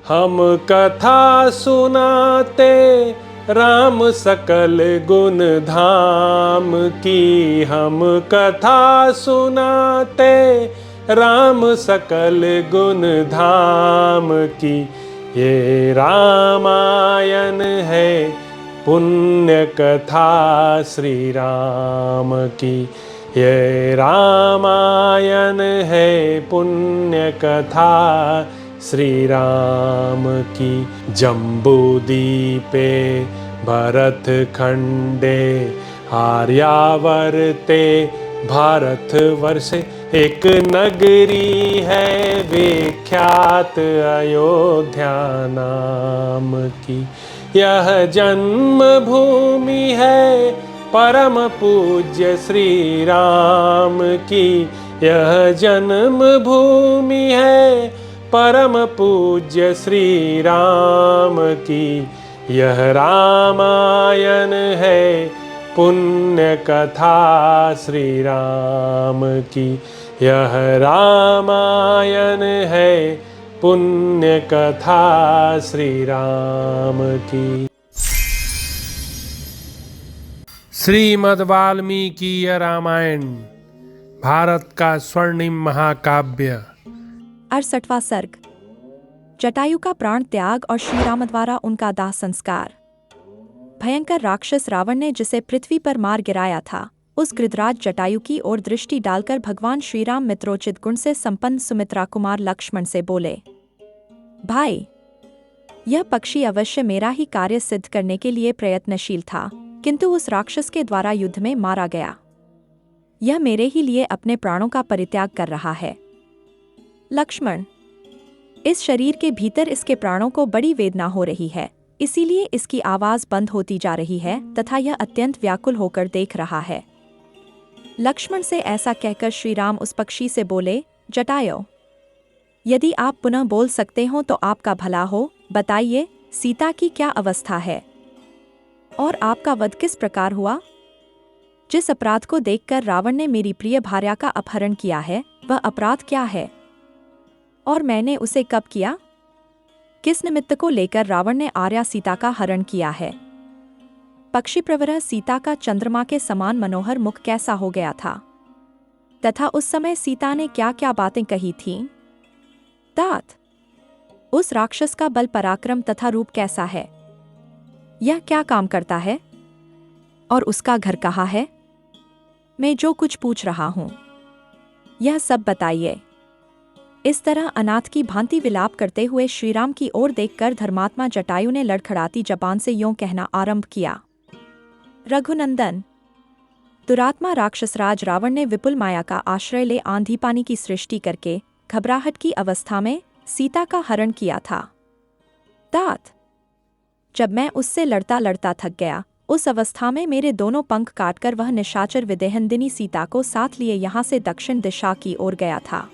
हम कथा सुनाते राम सकल गुण धाम की। हम कथा सुनाते राम सकल गुण धाम की। ये रामायण है पुण्य कथा श्री राम की। ये रामायण है पुण्य कथा श्री राम की। जम्बूदीपे भरत खंडे आर्यावर्ते भारतवर्षे एक नगरी है विख्यात अयोध्या नाम की। यह जन्म भूमि है परम पूज्य श्री राम की। यह जन्म भूमि है परम पूज्य श्री राम की। यह रामायण है पुण्य कथा श्री राम की। यह रामायण है पुण्य कथा श्री राम की। श्रीमद् वाल्मीकि रामायण भारत का स्वर्णिम महाकाव्य। 68वां सर्ग। जटायु का प्राण त्याग और श्री राम द्वारा उनका दाह संस्कार। भयंकर राक्षस रावण ने जिसे पृथ्वी पर मार गिराया था, उस गृधराज जटायु की ओर दृष्टि डालकर भगवान श्रीराम मित्रोचित गुण से संपन्न सुमित्रा कुमार लक्ष्मण से बोले, भाई, यह पक्षी अवश्य मेरा ही कार्य सिद्ध करने के लिए प्रयत्नशील था, किंतु उस राक्षस के द्वारा युद्ध में मारा गया। यह मेरे ही लिए अपने प्राणों का परित्याग कर रहा है। लक्ष्मण, इस शरीर के भीतर इसके प्राणों को बड़ी वेदना हो रही है, इसीलिए इसकी आवाज बंद होती जा रही है तथा यह अत्यंत व्याकुल होकर देख रहा है। लक्ष्मण से ऐसा कहकर श्री राम उस पक्षी से बोले, जटायु, यदि आप पुनः बोल सकते हो तो आपका भला हो। बताइए, सीता की क्या अवस्था है और आपका वध किस प्रकार हुआ? जिस अपराध को देखकर रावण ने मेरी प्रिय भार्या का अपहरण किया है, वह अपराध क्या है और मैंने उसे कब किया? किस निमित्त को लेकर रावण ने आर्या सीता का हरण किया है? पक्षी प्रवरः सीता का चंद्रमा के समान मनोहर मुख कैसा हो गया था तथा उस समय सीता ने क्या क्या बातें कही थीं? तात, उस राक्षस का बल पराक्रम तथा रूप कैसा है? यह क्या काम करता है और उसका घर कहाँ है? मैं जो कुछ पूछ रहा हूं यह सब बताइए। इस तरह अनाथ की भांति विलाप करते हुए श्रीराम की ओर देखकर धर्मात्मा जटायु ने लड़खड़ाती जबान से यूं कहना आरंभ किया, रघुनंदन, दुरात्मा राक्षसराज रावण ने विपुल माया का आश्रय ले आंधी पानी की सृष्टि करके घबराहट की अवस्था में सीता का हरण किया था। तात, जब मैं उससे लड़ता लड़ता थक गया, उस अवस्था में मेरे दोनों पंख काटकर वह निशाचर विदेहनदिनी सीता को साथ लिए यहाँ से दक्षिण दिशा की ओर गया था।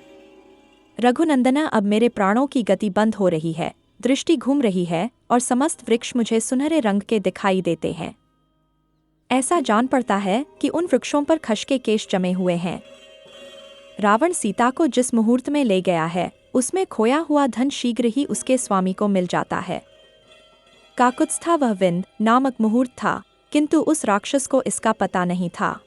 रघुनंदना, अब मेरे प्राणों की गति बंद हो रही है, दृष्टि घूम रही है और समस्त वृक्ष मुझे सुनहरे रंग के दिखाई देते हैं। ऐसा जान पड़ता है कि उन वृक्षों पर खश्के केश जमे हुए हैं। रावण सीता को जिस मुहूर्त में ले गया है, उसमें खोया हुआ धन शीघ्र ही उसके स्वामी को मिल जाता है। काकुत्स्था वह विंद नामक मुहूर्त था, किंतु उस राक्षस को इसका पता नहीं था।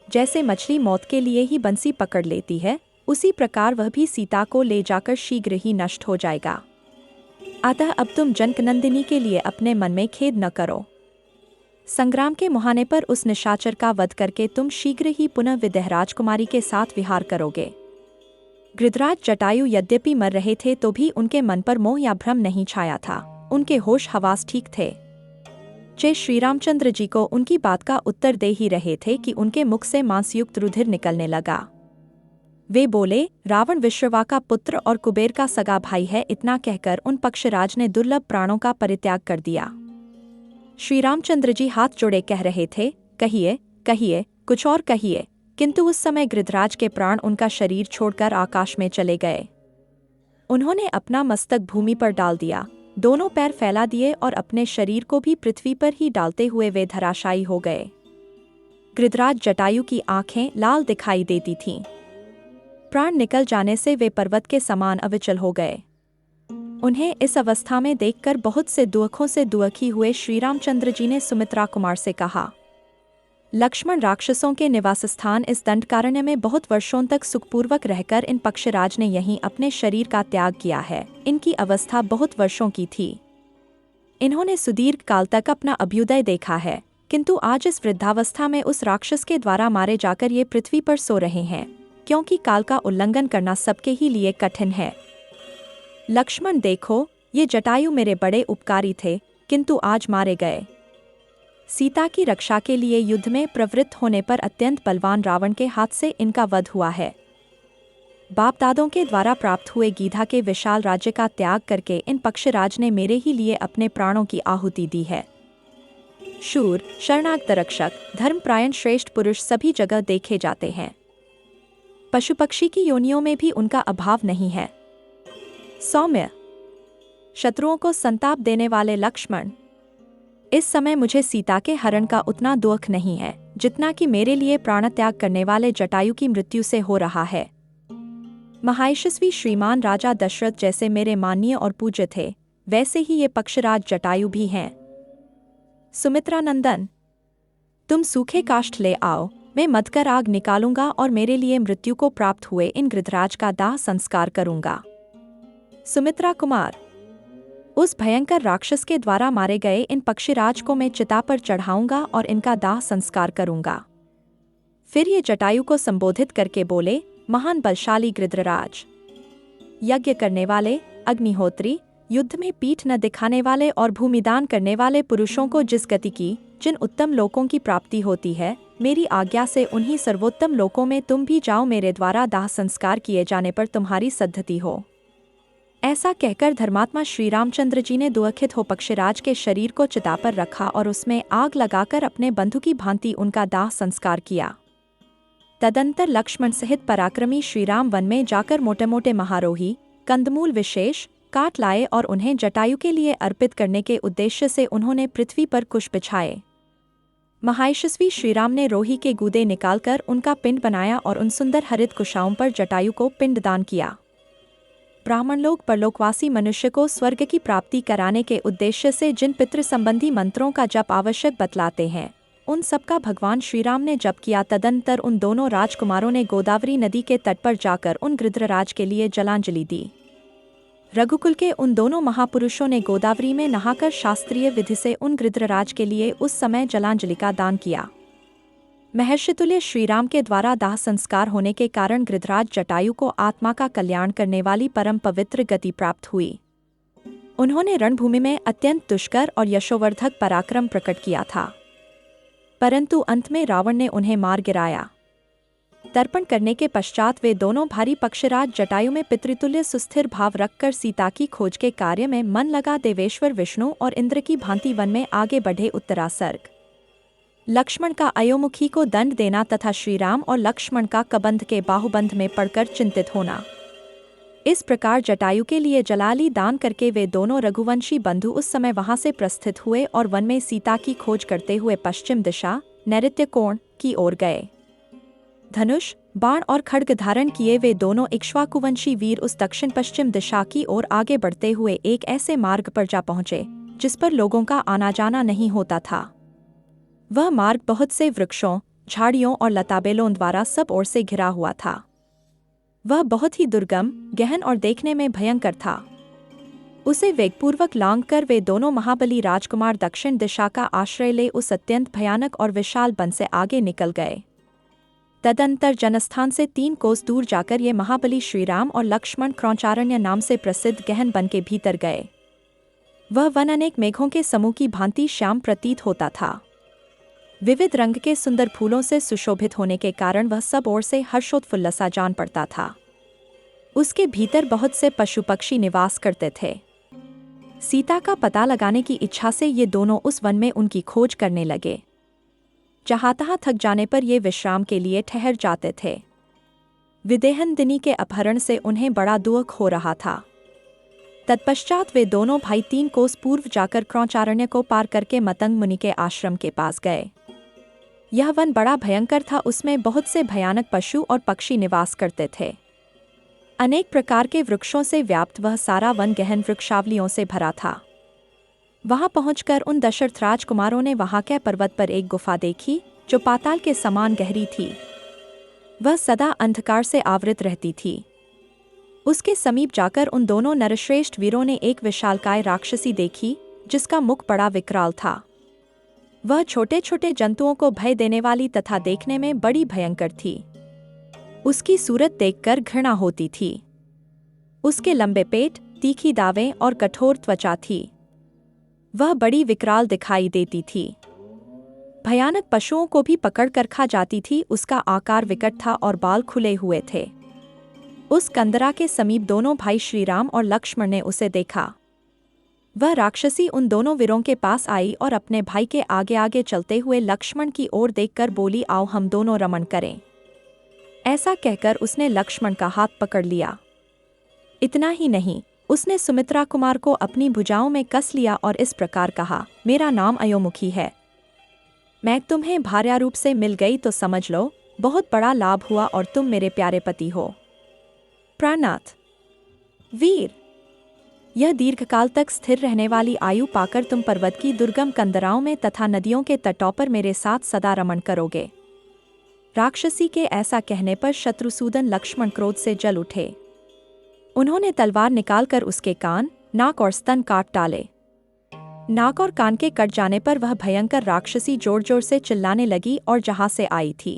जैसे मछली मौत के लिए ही बंसी पकड़ लेती है, उसी प्रकार वह भी सीता को ले जाकर शीघ्र ही नष्ट हो जाएगा। अतः अब तुम जनकनंदिनी के लिए अपने मन में खेद न करो। संग्राम के मुहाने पर उस निशाचर का वध करके तुम शीघ्र ही पुनः विदेहराज कुमारी के साथ विहार करोगे। गृधराज जटायु यद्यपि मर रहे थे तो भी उनके मन पर मोह या भ्रम नहीं छाया था, उनके होश हवास ठीक थे। वे श्रीरामचंद्र जी को उनकी बात का उत्तर दे ही रहे थे कि उनके मुख से मांसयुक्त रुधिर निकलने लगा। वे बोले, रावण विश्रवा का पुत्र और कुबेर का सगा भाई है। इतना कहकर उन पक्षराज ने दुर्लभ प्राणों का परित्याग कर दिया। श्री रामचंद्र जी हाथ जोड़े कह रहे थे, कहिए कहिए, कुछ और कहिए, किंतु उस समय गृधराज के प्राण उनका शरीर छोड़कर आकाश में चले गए। उन्होंने अपना मस्तक भूमि पर डाल दिया, दोनों पैर फैला दिए और अपने शरीर को भी पृथ्वी पर ही डालते हुए वे धराशायी हो गए। गृधराज जटायु की आंखें लाल दिखाई देती थीं। प्राण निकल जाने से वे पर्वत के समान अविचल हो गए। उन्हें इस अवस्था में देखकर बहुत से दुखों से दुखी हुए श्री रामचंद्र जी ने सुमित्रा कुमार से कहा, लक्ष्मण, राक्षसों के निवास स्थान इस दंडकारण्य में बहुत वर्षों तक सुखपूर्वक रहकर इन पक्षराज ने यहीं अपने शरीर का त्याग किया है। इनकी अवस्था बहुत वर्षों की थी। इन्होंने सुदीर्घ काल तक अपना अभ्युदय देखा है, किंतु आज इस वृद्धावस्था में उस राक्षस के द्वारा मारे जाकर ये पृथ्वी पर सो रहे हैं, क्योंकि काल का उल्लंघन करना सबके ही लिए कठिन है। लक्ष्मण देखो, ये जटायु मेरे बड़े उपकारी थे, किंतु आज मारे गए। सीता की रक्षा के लिए युद्ध में प्रवृत्त होने पर अत्यंत बलवान रावण के हाथ से इनका वध हुआ है। बाप दादों के द्वारा प्राप्त हुए गीधा के विशाल राज्य का त्याग करके इन पक्षराज ने मेरे ही लिए अपने प्राणों की आहुति दी है। शूर, शरणागत, रक्षक, धर्मपरायण श्रेष्ठ पुरुष सभी जगह देखे जाते हैं। पशु पक्षी की योनियों में भी उनका अभाव नहीं है। सौम्य, शत्रुओं को संताप देने वाले लक्ष्मण, इस समय मुझे सीता के हरण का उतना दुख नहीं है जितना कि मेरे लिए प्राणत्याग करने वाले जटायु की मृत्यु से हो रहा है। महायशस्वी श्रीमान राजा दशरथ जैसे मेरे माननीय और पूज्य थे, वैसे ही ये पक्षराज जटायु भी हैं। सुमित्रा नंदन, तुम सूखे काष्ठ ले आओ, मैं मदकर आग निकालूंगा और मेरे लिए मृत्यु को प्राप्त हुए इन गृधराज का दाह संस्कार करूंगा। सुमित्रा कुमार, उस भयंकर राक्षस के द्वारा मारे गए इन पक्षीराज को मैं चिता पर चढ़ाऊंगा और इनका दाह संस्कार करूंगा। फिर ये जटायु को संबोधित करके बोले, महान बलशाली गृध्रराज, यज्ञ करने वाले, अग्निहोत्री, युद्ध में पीठ न दिखाने वाले और भूमिदान करने वाले पुरुषों को जिस गति की, जिन उत्तम लोकों की प्राप्ति होती है, मेरी आज्ञा से उन्हीं सर्वोत्तम लोकों में तुम भी जाओ। मेरे द्वारा दाह संस्कार किए जाने पर तुम्हारी सद्धति हो। ऐसा कहकर धर्मात्मा श्री रामचंद्र जी ने दुखित हो पक्षराज के शरीर को चिता पर रखा और उसमें आग लगाकर अपने बंधु की भांति उनका दाह संस्कार किया। तदंतर लक्ष्मण सहित पराक्रमी श्रीराम वन में जाकर मोटे मोटे महारोही, कंदमूल विशेष काट लाए और उन्हें जटायु के लिए अर्पित करने के उद्देश्य से उन्होंने पृथ्वी पर कुश बिछाए। महायशस्वी श्रीराम ने रोही के गूदे निकालकर उनका पिंड बनाया और उन सुंदर हरित कुशाओं पर जटायु को पिंडदान किया। ब्राह्मण लोग परलोकवासी मनुष्य को स्वर्ग की प्राप्ति कराने के उद्देश्य से जिन पितृ संबंधी मंत्रों का जप आवश्यक बतलाते हैं, उन सबका भगवान श्रीराम ने जप किया। तदंतर उन दोनों राजकुमारों ने गोदावरी नदी के तट पर जाकर उन गृध्रराज के लिए जलांजलि दी। रघुकुल के उन दोनों महापुरुषों ने गोदावरी में नहाकर शास्त्रीय विधि से उन गृध्रराज के लिए उस समय जलांजलि का दान किया। महर्षितुल्य श्रीराम के द्वारा दाह संस्कार होने के कारण गृध्रराज जटायु को आत्मा का कल्याण करने वाली परम पवित्र गति प्राप्त हुई। उन्होंने रणभूमि में अत्यंत दुष्कर और यशोवर्धक पराक्रम प्रकट किया था, परंतु अंत में रावण ने उन्हें मार गिराया। तर्पण करने के पश्चात वे दोनों भारी पक्षराज जटायु में पितृतुल्य सुस्थिर भाव रखकर सीता की खोज के कार्य में मन लगा देवेश्वर विष्णु और इंद्र की भांति वन में आगे बढ़े। उत्तरासर्ग। लक्ष्मण का अयोमुखी को दंड देना तथा श्रीराम और लक्ष्मण का कबंध के बाहुबंध में पड़कर चिंतित होना। इस प्रकार जटायु के लिए जलाली दान करके वे दोनों रघुवंशी बंधु उस समय वहां से प्रस्थित हुए और वन में सीता की खोज करते हुए पश्चिम दिशा नैऋत्य कोण की ओर गए। धनुष, बाण और खड्ग धारण किए वे दोनों इक्ष्वाकुवंशी वीर उस दक्षिण पश्चिम दिशा की ओर आगे बढ़ते हुए एक ऐसे मार्ग पर जा पहुंचे जिस पर लोगों का आना जाना नहीं होता था। वह मार्ग बहुत से वृक्षों, झाड़ियों और लताबेलों द्वारा सब ओर से घिरा हुआ था। वह बहुत ही दुर्गम, गहन और देखने में भयंकर था। उसे वेगपूर्वक लांघकर वे दोनों महाबली राजकुमार दक्षिण दिशा का आश्रय ले उस अत्यंत भयानक और विशाल वन से आगे निकल गए। तदंतर जनस्थान से 3 कोस दूर जाकर ये महाबली श्रीराम और लक्ष्मण क्रौचारण्य नाम से प्रसिद्ध गहन वन के भीतर गए। वह वन अनेक मेघों के समूह की भांति श्याम प्रतीत होता था। विविध रंग के सुंदर फूलों से सुशोभित होने के कारण वह सब ओर से हर्षोत्फुल्लसा जान पड़ता था। उसके भीतर बहुत से पशु पक्षी निवास करते थे। सीता का पता लगाने की इच्छा से ये दोनों उस वन में उनकी खोज करने लगे। जहाँ तहाँ थक जाने पर ये विश्राम के लिए ठहर जाते थे। विदेहनदिनी के अपहरण से उन्हें बड़ा दुख हो रहा था। तत्पश्चात वे दोनों भाई 3 कोस पूर्व जाकर क्रौचारण्य को पार करके मतंग मुनि के आश्रम के पास गए। यह वन बड़ा भयंकर था, उसमें बहुत से भयानक पशु और पक्षी निवास करते थे। अनेक प्रकार के वृक्षों से व्याप्त वह सारा वन गहन वृक्षावलियों से भरा था। वहां पहुंचकर उन दशरथ राजकुमारों ने वहां के पर्वत पर एक गुफा देखी जो पाताल के समान गहरी थी। वह सदा अंधकार से आवृत रहती थी। उसके समीप जाकर उन दोनों नरश्रेष्ठ वीरों ने एक विशालकाय राक्षसी देखी जिसका मुख बड़ा विकराल था। वह छोटे छोटे जंतुओं को भय देने वाली तथा देखने में बड़ी भयंकर थी। उसकी सूरत देखकर घृणा होती थी। उसके लंबे पेट, तीखी दावें और कठोर त्वचा थी। वह बड़ी विकराल दिखाई देती थी। भयानक पशुओं को भी पकड़कर खा जाती थी। उसका आकार विकट था और बाल खुले हुए थे। उस कंदरा के समीप दोनों भाई श्रीराम और लक्ष्मण ने उसे देखा। वह राक्षसी उन दोनों वीरों के पास आई और अपने भाई के आगे आगे चलते हुए लक्ष्मण की ओर देखकर बोली, आओ हम दोनों रमण करें। ऐसा कहकर उसने लक्ष्मण का हाथ पकड़ लिया। इतना ही नहीं, उसने सुमित्रा कुमार को अपनी भुजाओं में कस लिया और इस प्रकार कहा, मेरा नाम अयोमुखी है। मैं तुम्हें भार्यारूप से मिल गई तो समझ लो बहुत बड़ा लाभ हुआ और तुम मेरे प्यारे पति हो। प्राणनाथ वीर, यह दीर्घकाल तक स्थिर रहने वाली आयु पाकर तुम पर्वत की दुर्गम कंदराओं में तथा नदियों के तटों पर मेरे साथ सदा रमण करोगे। राक्षसी के ऐसा कहने पर शत्रुसूदन लक्ष्मण क्रोध से जल उठे। उन्होंने तलवार निकालकर उसके कान, नाक और स्तन काट डाले। नाक और कान के कट जाने पर वह भयंकर राक्षसी जोर जोर से चिल्लाने लगी और जहां से आई थी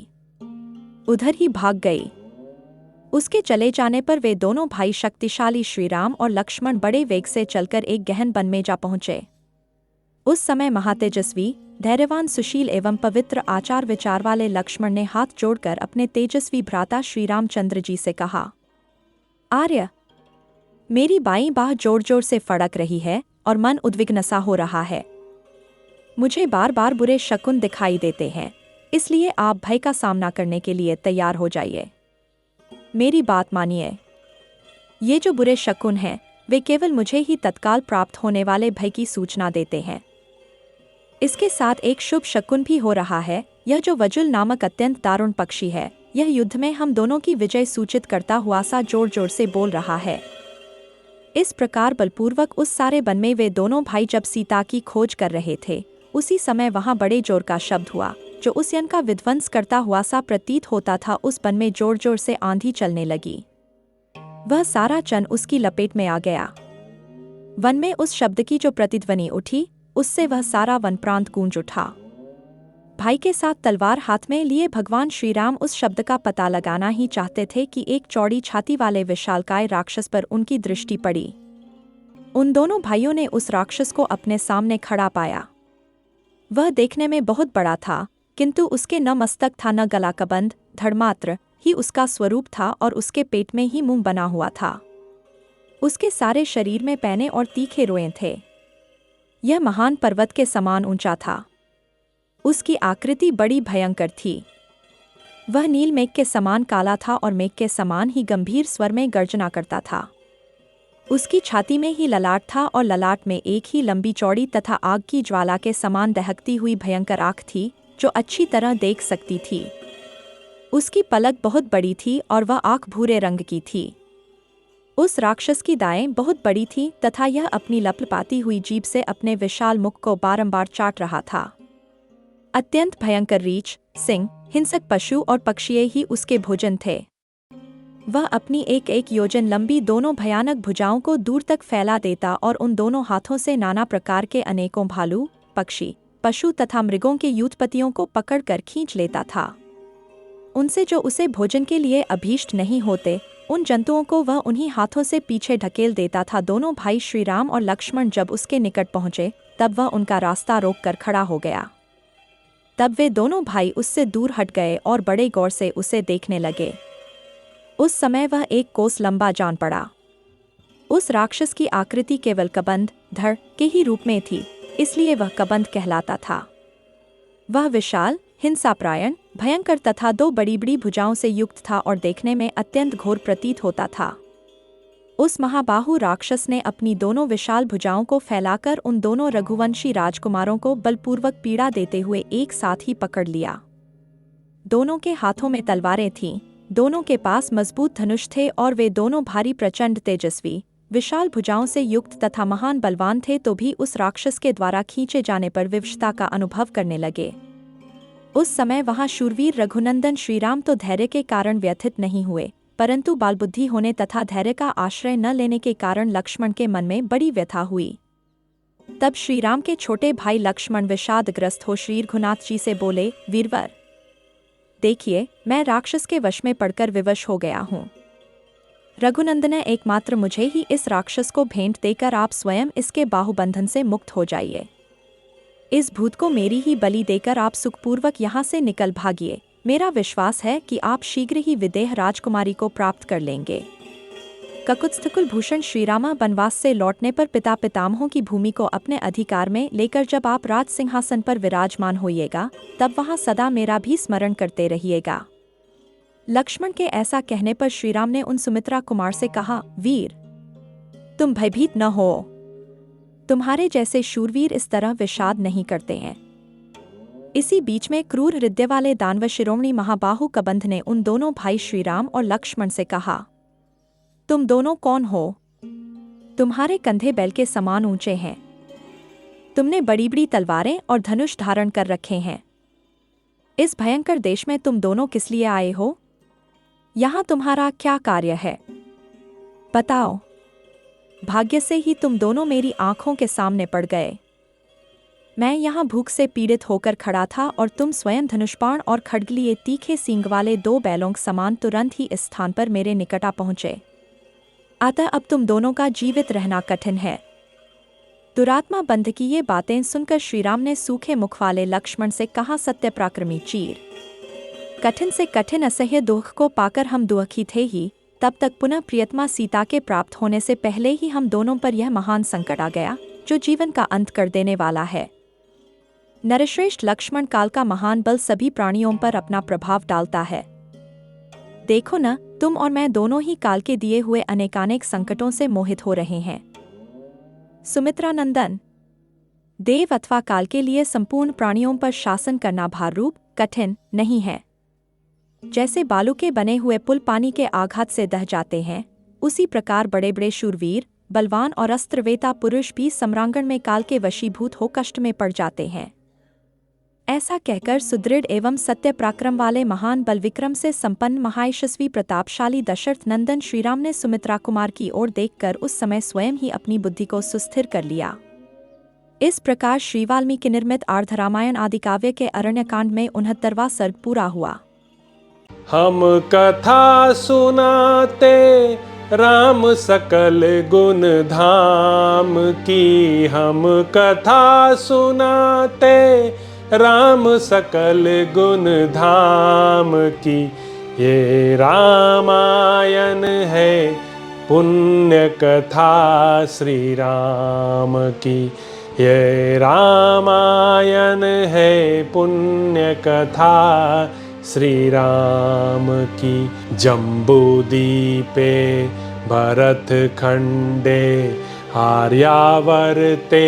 उधर ही भाग गई। उसके चले जाने पर वे दोनों भाई शक्तिशाली श्रीराम और लक्ष्मण बड़े वेग से चलकर एक गहन वन में जा पहुंचे। उस समय महातेजस्वी, धैर्यवान, सुशील एवं पवित्र आचार विचार वाले लक्ष्मण ने हाथ जोड़कर अपने तेजस्वी भ्राता श्रीरामचंद्र जी से कहा, आर्य, मेरी बाईं बाह जोर जोर से फड़क रही है और मन उद्विग्न सा हो रहा है। मुझे बार बार बुरे शकुन दिखाई देते हैं, इसलिए आप भय का सामना करने के लिए तैयार हो जाइए। मेरी बात मानिए। ये जो बुरे शकुन हैं, वे केवल मुझे ही तत्काल प्राप्त होने वाले भय की सूचना देते हैं। इसके साथ एक शुभ शकुन भी हो रहा है। यह जो वजुल नामक अत्यंत दारुण पक्षी है, यह युद्ध में हम दोनों की विजय सूचित करता हुआ सा जोर जोर से बोल रहा है। इस प्रकार बलपूर्वक उस सारे वन में वे दोनों भाई जब सीता की खोज कर रहे थे, उसी समय वहां बड़े जोर का शब्द हुआ जो उस यन का विध्वंस करता हुआ सा प्रतीत होता था। उस वन में जोर जोर से आंधी चलने लगी। वह सारा चन उसकी लपेट में आ गया। वन में उस शब्द की जो प्रतिध्वनि उठी, उससे वह सारा वन प्रांत गूंज उठा। भाई के साथ तलवार हाथ में लिए भगवान श्रीराम उस शब्द का पता लगाना ही चाहते थे कि एक चौड़ी छाती वाले विशालकाय राक्षस पर उनकी दृष्टि पड़ी। उन दोनों भाइयों ने उस राक्षस को अपने सामने खड़ा पाया। वह देखने में बहुत बड़ा था, किंतु उसके न मस्तक था न गला कबंध, धड़मात्र ही उसका स्वरूप था और उसके पेट में ही मुंह बना हुआ था। उसके सारे शरीर में पैने और तीखे रोएं थे। यह महान पर्वत के समान ऊंचा था। उसकी आकृति बड़ी भयंकर थी। वह नील मेघ के समान काला था और मेघ के समान ही गंभीर स्वर में गर्जना करता था। उसकी छाती में ही ललाट था और ललाट में एक ही लंबी चौड़ी तथा आग की ज्वाला के समान दहकती हुई भयंकर आँख थी जो अच्छी तरह देख सकती थी। उसकी पलक बहुत बड़ी थी और वह आँख भूरे रंग की थी। उस राक्षस की दाएं बहुत बड़ी थी तथा यह अपनी लपलपाती हुई जीभ से अपने विशाल मुख को बारंबार चाट रहा था। अत्यंत भयंकर रीछ, सिंह, हिंसक पशु और पक्षी ही उसके भोजन थे। वह अपनी एक एक योजन लंबी दोनों भयानक भुजाओं को दूर तक फैला देता और उन दोनों हाथों से नाना प्रकार के अनेकों भालू, पक्षी, पशु तथा मृगों के यूथपतियों को पकड़कर खींच लेता था। उनसे जो उसे भोजन के लिए अभीष्ट नहीं होते, उन जंतुओं को वह उन्हीं हाथों से पीछे ढकेल देता था। दोनों भाई श्रीराम और लक्ष्मण जब उसके निकट पहुंचे, तब वह उनका रास्ता रोककर खड़ा हो गया। तब वे दोनों भाई उससे दूर हट गए और बड़े गौर से उसे देखने लगे। उस समय वह एक कोस लंबा जान पड़ा। उस राक्षस की आकृति केवल कबंध, धड़ के ही रूप में थी, इसलिए वह कबंध कहलाता था। वह विशाल, हिंसापरायण, भयंकर तथा दो बड़ी बड़ी भुजाओं से युक्त था और देखने में अत्यंत घोर प्रतीत होता था। उस महाबाहु राक्षस ने अपनी दोनों विशाल भुजाओं को फैलाकर उन दोनों रघुवंशी राजकुमारों को बलपूर्वक पीड़ा देते हुए एक साथ ही पकड़ लिया। दोनों के हाथों में तलवारें थीं, दोनों के पास मजबूत धनुष थे और वे दोनों भारी प्रचंड तेजस्वी विशाल भुजाओं से युक्त तथा महान बलवान थे, तो भी उस राक्षस के द्वारा खींचे जाने पर विवशता का अनुभव करने लगे। उस समय वहां शूरवीर रघुनंदन श्रीराम तो धैर्य के कारण व्यथित नहीं हुए, परंतु बालबुद्धि होने तथा धैर्य का आश्रय न लेने के कारण लक्ष्मण के मन में बड़ी व्यथा हुई। तब श्रीराम के छोटे भाई लक्ष्मण विषादग्रस्त हो श्री रघुनाथ जी से बोले, वीरवर, देखिए, मैं राक्षस के वश में पड़कर विवश हो गया हूँ। रघुनंदन, एकमात्र मुझे ही इस राक्षस को भेंट देकर आप स्वयं इसके बाहुबंधन से मुक्त हो जाइए। इस भूत को मेरी ही बलि देकर आप सुखपूर्वक यहाँ से निकल भागिए। मेरा विश्वास है कि आप शीघ्र ही विदेह राजकुमारी को प्राप्त कर लेंगे। ककुत्स्थकुल भूषण श्रीरामा वनवास से लौटने पर पिता पितामहों की भूमि को अपने अधिकार में लेकर जब आप राज सिंहासन पर विराजमान होइएगा, तब वहां सदा मेरा भी स्मरण करते रहिएगा। लक्ष्मण के ऐसा कहने पर श्रीराम ने उन सुमित्रा कुमार से कहा, वीर, तुम भयभीत न हो। तुम्हारे जैसे शूरवीर इस तरह विषाद नहीं करते हैं। इसी बीच में क्रूर हृदय वाले दानव शिरोमणि महाबाहु कबंध ने उन दोनों भाई श्रीराम और लक्ष्मण से कहा, तुम दोनों कौन हो? तुम्हारे कंधे बैल के समान ऊंचे हैं। तुमने बड़ी बड़ी तलवारें और धनुष धारण कर रखे हैं। इस भयंकर देश में तुम दोनों किस लिए आए हो? यहाँ तुम्हारा क्या कार्य है? बताओ। भाग्य से ही तुम दोनों मेरी आंखों के सामने पड़ गए। मैं यहाँ भूख से पीड़ित होकर खड़ा था और तुम स्वयं धनुष्बाण और खड्ग लिए तीखे सींग वाले दो बैलों के समान तुरंत ही इस स्थान पर मेरे निकट आ पहुंचे। अतः अब तुम दोनों का जीवित रहना कठिन है। दुरात्मा बंध की ये बातें सुनकर श्रीराम ने सूखे मुख वाले लक्ष्मण से कहा, सत्य पराक्रमी चीर, कठिन से कठिन असह्य दुख को पाकर हम दुखी थे ही, तब तक पुनः प्रियतमा सीता के प्राप्त होने से पहले ही हम दोनों पर यह महान संकट आ गया, जो जीवन का अंत कर देने वाला है। नरश्रेष्ठ लक्ष्मण, काल का महान बल सभी प्राणियों पर अपना प्रभाव डालता है। देखो न, तुम और मैं दोनों ही काल के दिए हुए अनेकानेक संकटों से मोहित हो रहे हैं। सुमित्रा नंदन, देव अथवा काल के लिए संपूर्ण प्राणियों पर शासन करना भाररूप कठिन नहीं है। जैसे बालू के बने हुए पुल पानी के आघात से दह जाते हैं, उसी प्रकार बड़े बड़े शूरवीर, बलवान और अस्त्रवेता पुरुष भी सम्रांगण में काल के वशीभूत हो कष्ट में पड़ जाते हैं। ऐसा कहकर सुदृढ़ एवं सत्य पराक्रम वाले महान बल विक्रम से संपन्न महायशस्वी प्रतापशाली दशरथ नंदन श्रीराम ने सुमित्रा कुमार की ओर देखकर उस समय स्वयं ही अपनी बुद्धि को सुस्थिर कर लिया। इस प्रकार श्री वाल्मीकि निर्मित आर्ध रामायण आदि काव्य के अरण्यकांड में 69वां सर्ग पूरा हुआ। हम कथा सुनाते राम सकल गुण धाम की, हम कथा सुनाते राम सकल गुण धाम की। ये रामायण है पुण्य कथा श्री राम की। ये रामायण है पुण्य कथा श्री राम की। जम्बूदीपे भरत खंडे आर्यावर्ते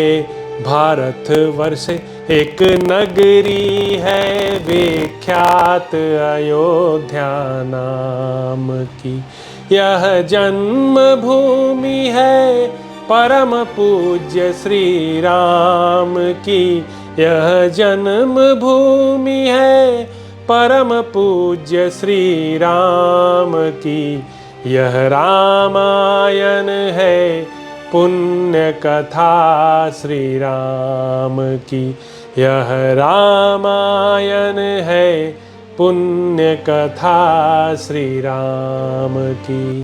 भारत वर्षे एक नगरी है विख्यात अयोध्या नाम की। यह जन्म भूमि है परम पूज्य श्री राम की। यह जन्म भूमि है परम पूज्य श्री राम की। यह रामायण है पुण्य कथा श्री राम की। यह रामायण है पुण्य कथा श्री राम की।